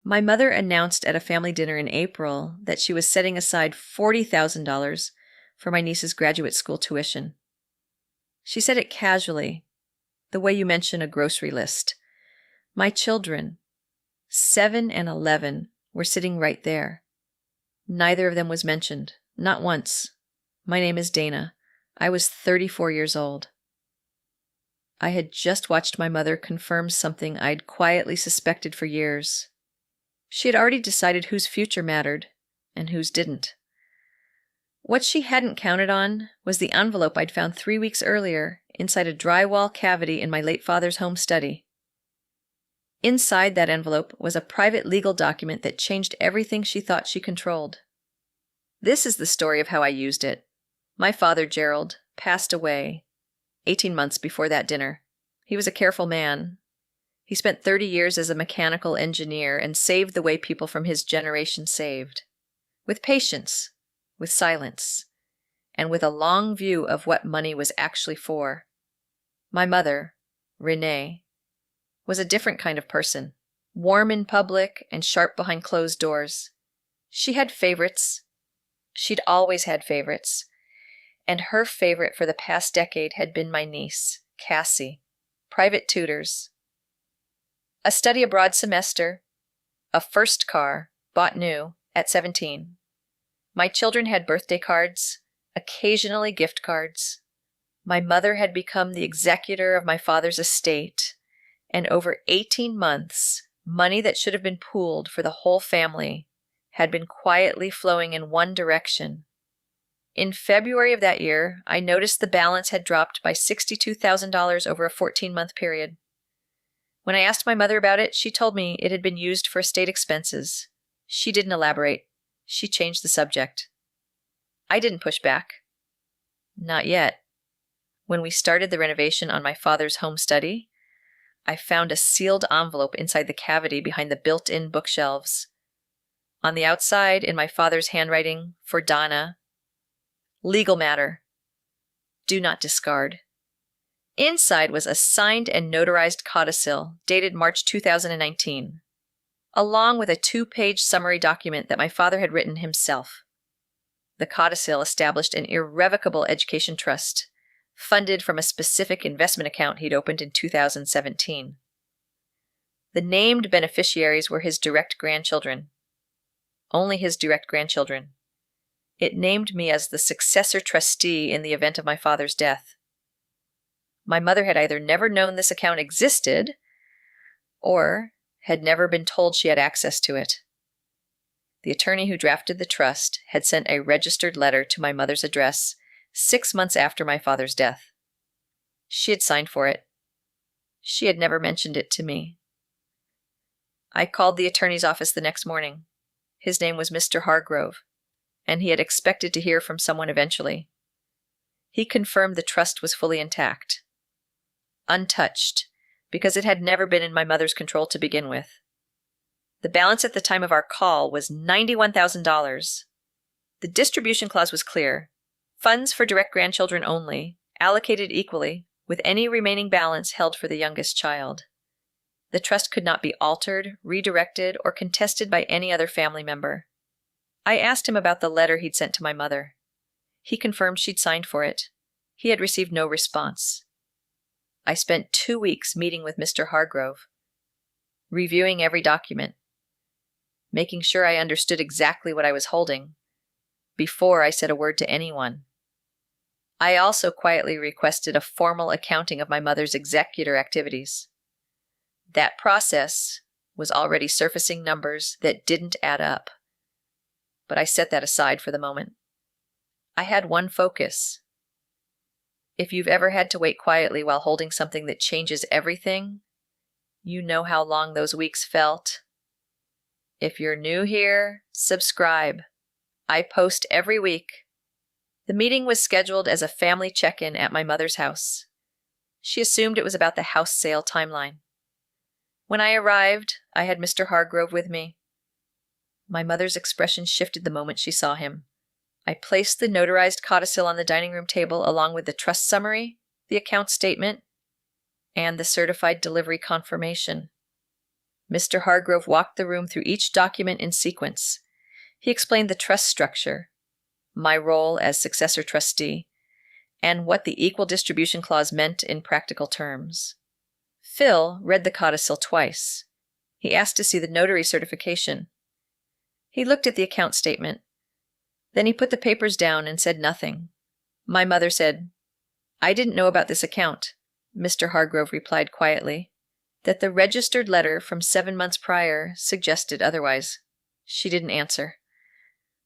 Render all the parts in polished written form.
My mother announced at a family dinner in April that she was setting aside $40,000 for my niece's graduate school tuition. She said it casually, the way you mention a grocery list. My children, 7 and 11, were sitting right there. Neither of them was mentioned, not once. My name is Dana. I was 34 years old. I had just watched my mother confirm something I'd quietly suspected for years. She had already decided whose future mattered and whose didn't. What she hadn't counted on was the envelope I'd found 3 weeks earlier inside a drywall cavity in my late father's home study. Inside that envelope was a private legal document that changed everything she thought she controlled. This is the story of how I used it. My father, Gerald, passed away 18 months before that dinner. He was a careful man. He spent 30 years as a mechanical engineer and saved the way people from his generation saved. With patience, with silence, and with a long view of what money was actually for. My mother, Renee, was a different kind of person, warm in public and sharp behind closed doors. She had favorites. She'd always had favorites. And her favorite for the past decade had been my niece, Cassie. Private tutors. A study abroad semester. A first car, bought new, at 17. My children had birthday cards, occasionally gift cards. My mother had become the executor of my father's estate, and over 18 months, money that should have been pooled for the whole family had been quietly flowing in one direction. In February of that year, I noticed the balance had dropped by $62,000 over a 14-month period. When I asked my mother about it, she told me it had been used for estate expenses. She didn't elaborate. She changed the subject. I didn't push back. Not yet. When we started the renovation on my father's home study, I found a sealed envelope inside the cavity behind the built-in bookshelves. On the outside, in my father's handwriting, for Donna, legal matter. Do not discard. Inside was a signed and notarized codicil dated March 2019, along with a 2-page summary document that my father had written himself. The codicil established an irrevocable education trust, funded from a specific investment account he'd opened in 2017. The named beneficiaries were his direct grandchildren. Only his direct grandchildren. It named me as the successor trustee in the event of my father's death. My mother had either never known this account existed, or had never been told she had access to it. The attorney who drafted the trust had sent a registered letter to my mother's address 6 months after my father's death. She had signed for it. She had never mentioned it to me. I called the attorney's office the next morning. His name was Mr. Hargrove, and he had expected to hear from someone eventually. He confirmed the trust was fully intact. Untouched, because it had never been in my mother's control to begin with. The balance at the time of our call was $91,000. The distribution clause was clear. Funds for direct grandchildren only, allocated equally, with any remaining balance held for the youngest child. The trust could not be altered, redirected, or contested by any other family member. I asked him about the letter he'd sent to my mother. He confirmed she'd signed for it. He had received no response. I spent 2 weeks meeting with Mr. Hargrove, reviewing every document, making sure I understood exactly what I was holding, before I said a word to anyone. I also quietly requested a formal accounting of my mother's executor activities. That process was already surfacing numbers that didn't add up, but I set that aside for the moment. I had one focus. If you've ever had to wait quietly while holding something that changes everything, you know how long those weeks felt. If you're new here, subscribe. I post every week. The meeting was scheduled as a family check-in at my mother's house. She assumed it was about the house sale timeline. When I arrived, I had Mr. Hargrove with me. My mother's expression shifted the moment she saw him. I placed the notarized codicil on the dining room table along with the trust summary, the account statement, and the certified delivery confirmation. Mr. Hargrove walked the room through each document in sequence. He explained the trust structure, my role as successor trustee, and what the equal distribution clause meant in practical terms. Phil read the codicil twice. He asked to see the notary certification. He looked at the account statement. Then he put the papers down and said nothing. My mother said, "I didn't know about this account," Mr. Hargrove replied quietly. That the registered letter from 7 months prior suggested otherwise. She didn't answer.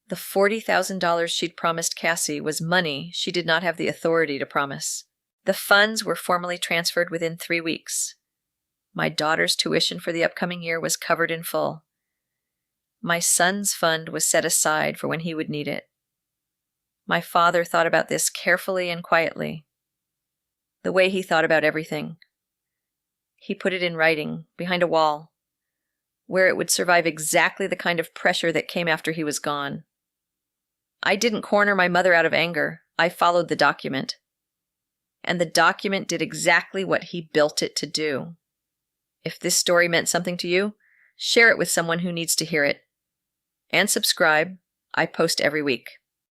The $40,000 she'd promised Cassie was money she did not have the authority to promise. The funds were formally transferred within 3 weeks. My daughter's tuition for the upcoming year was covered in full. My son's fund was set aside for when he would need it. My father thought about this carefully and quietly, the way he thought about everything. He put it in writing, behind a wall, where it would survive exactly the kind of pressure that came after he was gone. I didn't corner my mother out of anger. I followed the document. And the document did exactly what he built it to do. If this story meant something to you, share it with someone who needs to hear it. And subscribe. I post every week.